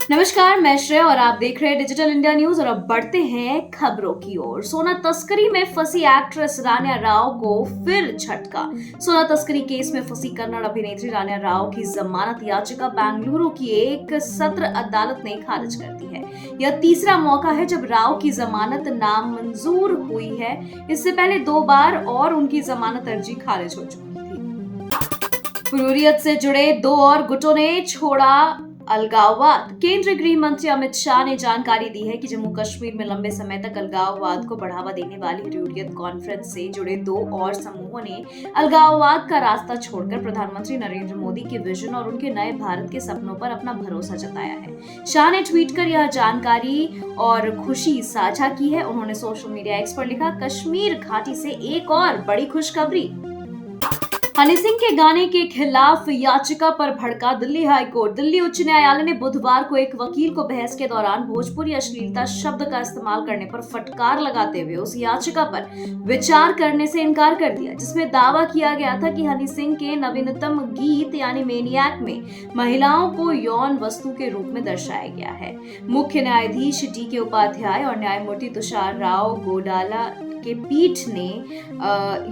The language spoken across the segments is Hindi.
नमस्कार, मैं श्रेया और आप देख रहे हैं डिजिटल इंडिया न्यूज। और अब बढ़ते हैं खबरों की ओर। सोना तस्करी में फंसी एक्ट्रेस रान्या राव को फिर झटका। सोना तस्करी केस में फंसी कन्नड़ अभिनेत्री रान्या राव की जमानत याचिका बेंगलुरु की एक सत्र अदालत ने खारिज कर दी है। यह तीसरा मौका है जब राव की जमानत नामंजूर हुई है। इससे पहले 2 बार और उनकी जमानत अर्जी खारिज हो चुकी थी। हुर्रियत से जुड़े 2 और गुटों ने छोड़ा अलगाववाद। केंद्रीय गृह मंत्री अमित शाह ने जानकारी दी है कि जम्मू कश्मीर में लंबे समय तक अलगाववाद को बढ़ावा देने वाली हुर्रियत कॉन्फ्रेंस से जुड़े 2 और समूहों ने अलगाववाद का रास्ता छोड़कर प्रधानमंत्री नरेंद्र मोदी के विजन और उनके नए भारत के सपनों पर अपना भरोसा जताया है। शाह ने ट्वीट कर यह जानकारी और खुशी साझा की है। उन्होंने सोशल मीडिया एक्स पर लिखा, कश्मीर घाटी से एक और बड़ी खुशखबरी। हनी सिंह के गाने के खिलाफ याचिका पर भड़का दिल्ली हाई कोर्ट। दिल्ली उच्च न्यायालय ने बुधवार को एक वकील को बहस के दौरान भोजपुरी अश्लीलता शब्द का इस्तेमाल करने पर फटकार लगाते हुए उस याचिका पर विचार करने से इनकार कर दिया, जिसमें दावा किया गया था कि हनी सिंह के नवीनतम गीत यानी मैनिएक में महिलाओं को यौन वस्तु के रूप में दर्शाया गया है। मुख्य न्यायाधीश डी.के. उपाध्याय और न्यायमूर्ति तुषार राव गोडाला के पीठ ने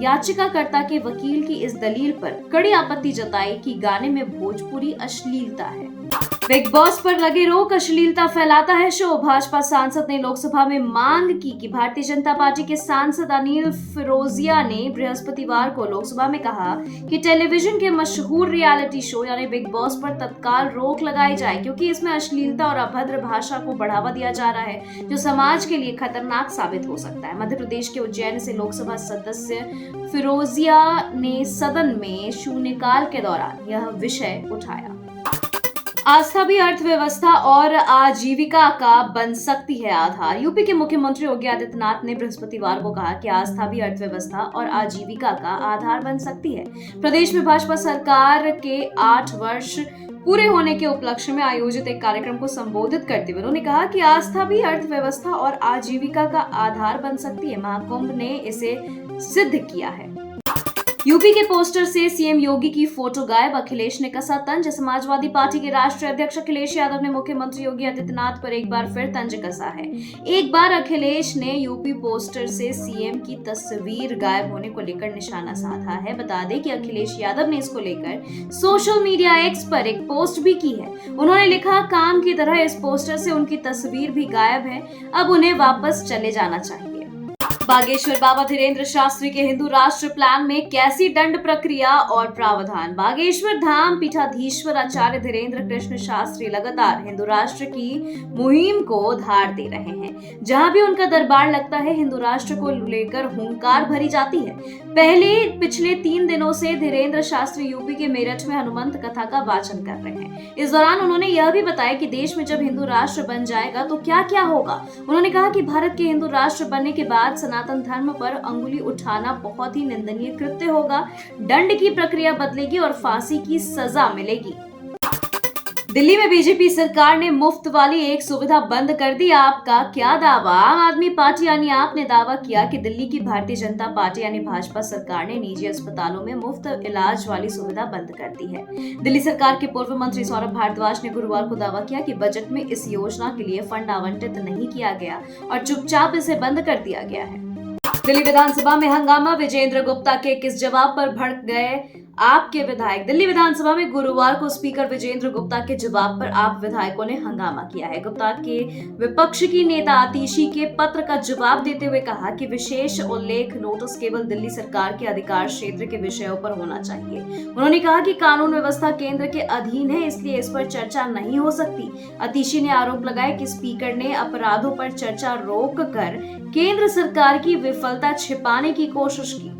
याचिकाकर्ता के वकील की इस दलील पर कड़ी आपत्ति जताई कि गाने में भोजपुरी अश्लीलता है। बिग बॉस पर लगे रोक, अश्लीलता फैलाता है शो। भाजपा सांसद ने लोकसभा में मांग की कि भारतीय जनता पार्टी के सांसद अनिल फिरोजिया ने बृहस्पतिवार को लोकसभा में कहा कि टेलीविजन के मशहूर रियलिटी शो यानी बिग बॉस पर तत्काल रोक लगाई जाए, क्योंकि इसमें अश्लीलता और अभद्र भाषा को बढ़ावा दिया जा रहा है, जो समाज के लिए खतरनाक साबित हो सकता है। मध्य प्रदेश के उज्जैन से लोकसभा सदस्य फिरोजिया ने सदन में शून्यकाल के दौरान यह विषय उठाया। आस्था भी अर्थव्यवस्था और आजीविका का बन सकती है आधार। यूपी के मुख्यमंत्री योगी आदित्यनाथ ने बृहस्पतिवार को कहा कि आस्था भी अर्थव्यवस्था और आजीविका का आधार बन सकती है। प्रदेश में भाजपा सरकार के 8 वर्ष पूरे होने के उपलक्ष्य में आयोजित एक कार्यक्रम को संबोधित करते हुए उन्होंने कहा कि आस्था भी अर्थव्यवस्था और आजीविका का आधार बन सकती है। महाकुंभ ने इसे सिद्ध किया है। यूपी के पोस्टर से सीएम योगी की फोटो गायब, अखिलेश ने कसा तंज। समाजवादी पार्टी के राष्ट्रीय अध्यक्ष अखिलेश यादव ने मुख्यमंत्री योगी आदित्यनाथ पर एक बार फिर तंज कसा है। एक बार अखिलेश ने यूपी पोस्टर से सीएम की तस्वीर गायब होने को लेकर निशाना साधा है। बता दें कि अखिलेश यादव ने इसको लेकर सोशल मीडिया एक्स पर एक पोस्ट भी की है। उन्होंने लिखा, काम की तरह इस पोस्टर से उनकी तस्वीर भी गायब है, अब उन्हें वापस चले जाना चाहिए। बागेश्वर बाबा धीरेन्द्र शास्त्री के हिंदू राष्ट्र प्लान में कैसी दंड प्रक्रिया और प्रावधान। बागेश्वर धाम पीठाधीश्वर आचार्य धीरेन्द्र कृष्ण शास्त्री लगातार हिंदू राष्ट्र की मुहिम को धार दे रहे हैं। जहां भी उनका दरबार लगता है, हिंदू राष्ट्र को लेकर हुंकार भरी जाती है। पिछले 3 दिनों से धीरेन्द्र शास्त्री यूपी के मेरठ में हनुमंत कथा का वाचन कर रहे हैं। इस दौरान उन्होंने यह भी बताया कि देश में जब हिंदू राष्ट्र बन जाएगा तो क्या क्या होगा। उन्होंने कहा कि भारत के हिंदू राष्ट्र बनने के बाद सनातन धर्म पर अंगुली उठाना बहुत ही निंदनीय कृत्य होगा। दंड की प्रक्रिया बदलेगी और फांसी की सजा मिलेगी। दिल्ली में बीजेपी सरकार ने मुफ्त वाली एक सुविधा बंद कर दी। आपका क्या दावा। आम आदमी पार्टी यानी आप ने दावा किया कि दिल्ली की भारतीय जनता पार्टी यानी भाजपा सरकार ने निजी अस्पतालों में मुफ्त इलाज वाली सुविधा बंद कर दी है। दिल्ली सरकार के पूर्व मंत्री सौरभ भारद्वाज ने गुरुवार को दावा किया कि बजट में इस योजना के लिए फंड आवंटित नहीं किया गया और चुपचाप इसे बंद कर दिया गया है। दिल्ली विधानसभा में हंगामा, विजेंद्र गुप्ता के किस जवाब पर भड़क गए आपके विधायक। दिल्ली विधानसभा में गुरुवार को स्पीकर विजेंद्र गुप्ता के जवाब पर आप विधायकों ने हंगामा किया है। गुप्ता के विपक्ष की नेता आतिशी के पत्र का जवाब देते हुए कहा कि विशेष उल्लेख नोटिस केवल दिल्ली सरकार के अधिकार क्षेत्र के विषयों पर होना चाहिए। उन्होंने कहा कि कानून व्यवस्था केंद्र के अधीन है, इसलिए इस पर चर्चा नहीं हो सकती। आतिशी ने आरोप लगाया कि स्पीकर ने अपराधों पर चर्चा रोक कर केंद्र सरकार की विफलता छिपाने की कोशिश की।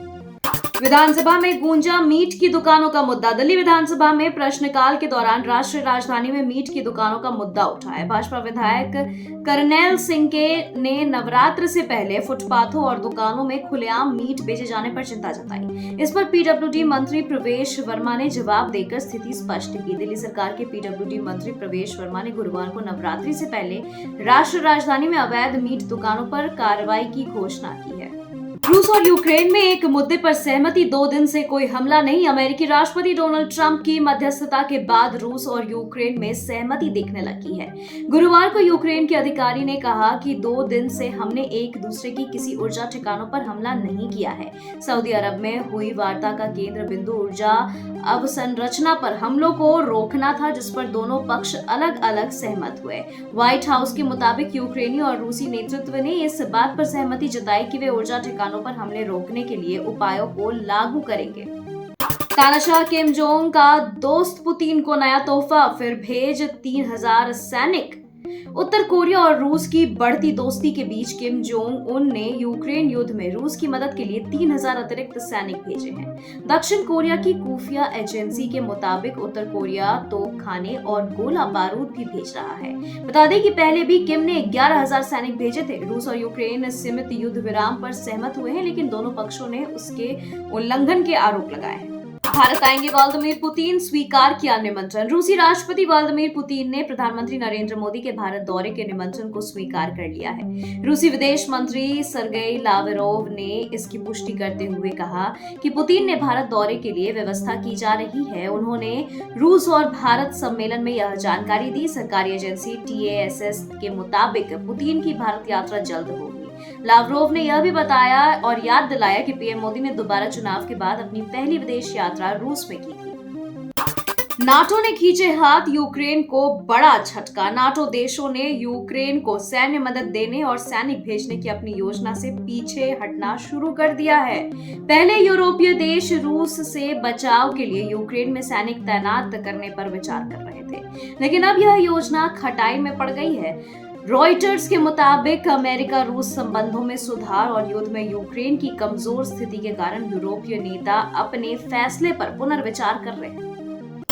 विधानसभा में गूंजा मीट की दुकानों का मुद्दा। दिल्ली विधानसभा में प्रश्नकाल के दौरान राष्ट्रीय राजधानी में मीट की दुकानों का मुद्दा उठा है। भाजपा विधायक करनैल सिंह ने नवरात्र से पहले फुटपाथों और दुकानों में खुलेआम मीट बेचे जाने पर चिंता जताई। इस पर पीडब्ल्यूडी मंत्री प्रवेश वर्मा ने जवाब देकर स्थिति स्पष्ट की। दिल्ली सरकार के पीडब्ल्यूडी मंत्री प्रवेश वर्मा ने गुरुवार को नवरात्रि से पहले राष्ट्रीय राजधानी में अवैध मीट दुकानों पर कार्रवाई की घोषणा की है। रूस और यूक्रेन में एक मुद्दे पर सहमति, 2 दिन से कोई हमला नहीं। अमेरिकी राष्ट्रपति डोनाल्ड ट्रंप की मध्यस्थता के बाद रूस और यूक्रेन में सहमति दिखने लगी है। गुरुवार को यूक्रेन के अधिकारी ने कहा कि 2 दिन से हमने एक दूसरे की किसी ऊर्जा ठिकानों पर हमला नहीं किया है। सऊदी अरब में हुई वार्ता का केंद्र बिंदु ऊर्जा अवसंरचना पर हमलों को रोकना था, जिस पर दोनों पक्ष अलग अलग सहमत हुए। व्हाइट हाउस के मुताबिक यूक्रेनी और रूसी नेतृत्व ने इस बात पर सहमति जताई कि वे ऊर्जा ठिकानों पर हमले रोकने के लिए उपायों को लागू करेंगे। तानाशाह किम जोंग का दोस्त पुतिन को नया तोहफा, फिर भेज 3000 सैनिक। उत्तर कोरिया और रूस की बढ़ती दोस्ती के बीच किम जोंग उन ने यूक्रेन युद्ध में रूस की मदद के लिए 3000 अतिरिक्त सैनिक भेजे हैं। दक्षिण कोरिया की खुफिया एजेंसी के मुताबिक उत्तर कोरिया तोपखाने और गोला बारूद भी भेज रहा है। बता दें कि पहले भी किम ने 11,000 सैनिक भेजे थे। रूस और यूक्रेन सीमित युद्ध विराम पर सहमत हुए हैं, लेकिन दोनों पक्षों ने उसके उल्लंघन के आरोप लगाए हैं। भारत आएंगे व्लादिमीर पुतिन, स्वीकार किया निमंत्रण। रूसी राष्ट्रपति व्लादिमीर पुतिन ने प्रधानमंत्री नरेंद्र मोदी के भारत दौरे के निमंत्रण को स्वीकार कर लिया है। रूसी विदेश मंत्री सर्गेई लावरोव ने इसकी पुष्टि करते हुए कहा कि पुतिन ने भारत दौरे के लिए व्यवस्था की जा रही है। उन्होंने रूस और भारत सम्मेलन में यह जानकारी दी। सरकारी एजेंसी TASS के मुताबिक पुतिन की भारत यात्रा जल्द होगी। लावरोव ने यह भी बताया और याद दिलाया कि पीएम मोदी ने दोबारा चुनाव के बाद अपनी पहली विदेश यात्रा रूस में की थी। नाटो ने खींचे हाथ, यूक्रेन को बड़ा झटका। नाटो देशों ने यूक्रेन को सैन्य मदद देने और सैनिक भेजने की अपनी योजना से पीछे हटना शुरू कर दिया है। पहले यूरोपीय देश रूस से बचाव के लिए यूक्रेन में सैनिक तैनात करने पर विचार कर रहे थे, लेकिन अब यह योजना खटाई में पड़ गई है। रॉयटर्स के मुताबिक अमेरिका रूस संबंधों में सुधार और युद्ध में यूक्रेन की कमजोर स्थिति के कारण यूरोपीय नेता अपने फैसले पर पुनर्विचार कर रहे हैं।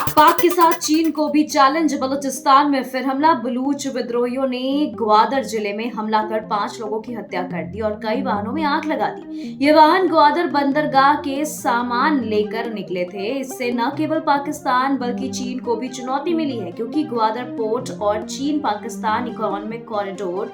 पाक के साथ चीन को भी चैलेंज, बलूचिस्तान में फिर हमला। बलूच विद्रोहियों ने ग्वादर जिले में हमला कर 5 लोगों की हत्या कर दी और कई वाहनों में आग लगा दी। ये वाहन ग्वादर बंदरगाह के सामान लेकर निकले थे। इससे न केवल पाकिस्तान बल्कि चीन को भी चुनौती मिली है, क्योंकि ग्वादर पोर्ट और चीन पाकिस्तान इकोनॉमिक कॉरिडोर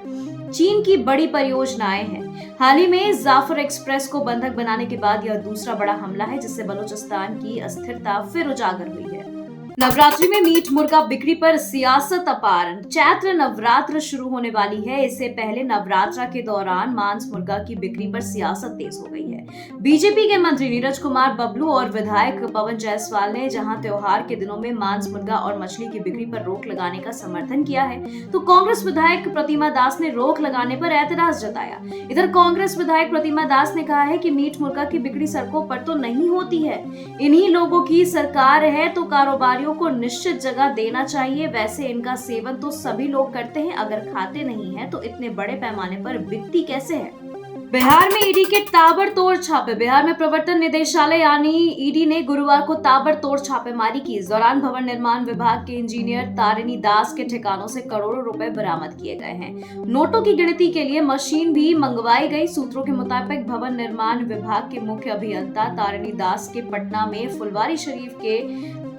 चीन की बड़ी परियोजनाएं हैं। हाल ही में जाफर एक्सप्रेस को बंधक बनाने के बाद यह दूसरा बड़ा हमला है, जिससे बलूचिस्तान की अस्थिरता फिर उजागर हुई है। नवरात्रि में मीट मुर्गा बिक्री पर सियासत अपार। चैत्र नवरात्र शुरू होने वाली है। इससे पहले नवरात्रा के दौरान मांस मुर्गा की बिक्री पर सियासत तेज हो गई है। बीजेपी के मंत्री नीरज कुमार बबलू और विधायक पवन जायसवाल ने जहां त्योहार के दिनों में मांस मुर्गा और मछली की बिक्री पर रोक लगाने का समर्थन किया है, तो कांग्रेस विधायक प्रतिमा दास ने रोक लगाने पर ऐतराज जताया। इधर कांग्रेस विधायक प्रतिमा दास ने कहा है कि मीट मुर्गा की बिक्री सड़कों पर तो नहीं होती है, इन्हीं लोगों की सरकार है तो कारोबारी को निश्चित जगह देना चाहिए। वैसे इनका सेवन तो सभी लोग करते हैं, अगर खाते नहीं हैं तो इतने बड़े पैमाने पर बिकती कैसे है। बिहार में ईडी के ताबड़तोड़ छापे। बिहार में प्रवर्तन निदेशालय यानी ईडी ने गुरुवार को ताबड़तोड़ छापेमारी की। इस दौरान भवन निर्माण विभाग के इंजीनियर तारिणी दास के ठिकानों से करोड़ों रुपए बरामद किए गए हैं। नोटों की गिनती के लिए मशीन भी मंगवाई गई। सूत्रों के मुताबिक भवन निर्माण विभाग के मुख्य अभियंता तारिणी दास के पटना में फुलवारी शरीफ के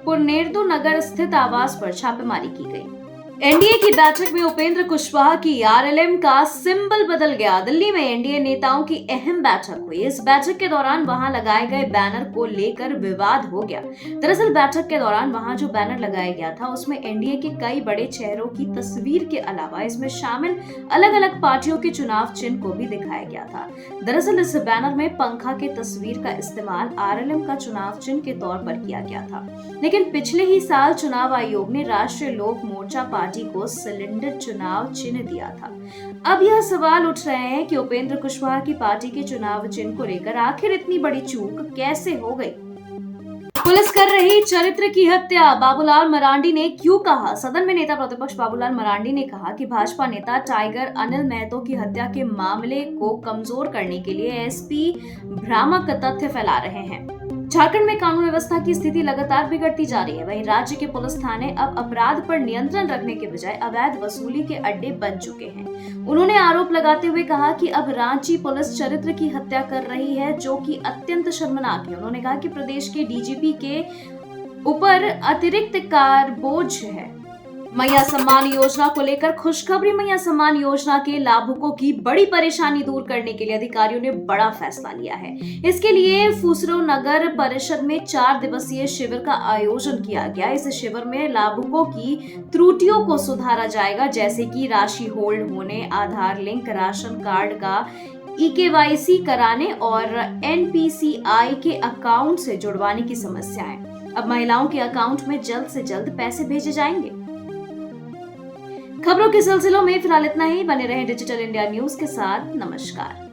पुरनेरदू नगर स्थित आवास पर छापेमारी की गई। एनडीए की बैठक में उपेंद्र कुशवाहा की आरएलएम का सिंबल बदल गया। दिल्ली में एनडीए नेताओं की अहम बैठक हुई। इस बैठक के दौरान वहां लगाए गए बैनर को लेकर विवाद हो गया। दरअसल बैठक के दौरान वहां जो बैनर लगाया गया था उसमें एनडीए के कई बड़े चेहरों की तस्वीर के अलावा इसमें शामिल अलग अलग पार्टियों के चुनाव चिन्ह को भी दिखाया गया था। दरअसल इस बैनर में पंखा के तस्वीर का इस्तेमाल आरएलएम का चुनाव चिन्ह के तौर पर किया गया था, लेकिन पिछले ही साल चुनाव आयोग ने राष्ट्रीय लोक मोर्चा पार्टी को सिलेंडर चुनाव चिन्ह दिया था। अब यह सवाल उठ रहे हैं कि उपेंद्र कुशवाहा की पार्टी के चुनाव चिन्ह को लेकर आखिर इतनी बड़ी चूक कैसे हो गई। पुलिस कर रही चरित्र की हत्या, बाबूलाल मरांडी ने क्यों कहा। सदन में नेता प्रतिपक्ष बाबूलाल मरांडी ने कहा कि भाजपा नेता टाइगर अनिल महतो की हत्या के मामले को कमजोर करने के लिए एसपी भ्रामक तथ्य फैला रहे हैं। झारखंड में कानून व्यवस्था की स्थिति लगातार बिगड़ती जा रही है। वहीं राज्य के पुलिस थाने अब अपराध पर नियंत्रण रखने के बजाय अवैध वसूली के अड्डे बन चुके हैं। उन्होंने आरोप लगाते हुए कहा कि अब रांची पुलिस चरित्र की हत्या कर रही है, जो कि अत्यंत शर्मनाक है। उन्होंने कहा कि प्रदेश के डीजीपी के ऊपर अतिरिक्त कार बोझ है। मैया सम्मान योजना को लेकर खुशखबरी। मैया सम्मान योजना के लाभुकों की बड़ी परेशानी दूर करने के लिए अधिकारियों ने बड़ा फैसला लिया है। इसके लिए फुसरो नगर परिषद में 4 दिवसीय शिविर का आयोजन किया गया। इस शिविर में लाभुकों की त्रुटियों को सुधारा जाएगा, जैसे कि राशि होल्ड होने, आधार लिंक, राशन कार्ड का EKYC कराने और NPCI के अकाउंट से जुड़वाने की समस्याएं। अब महिलाओं के अकाउंट में जल्द से जल्द पैसे भेजे जाएंगे। खबरों के सिलसिलों में फिलहाल इतना ही। बने रहें डिजिटल इंडिया न्यूज के साथ। नमस्कार।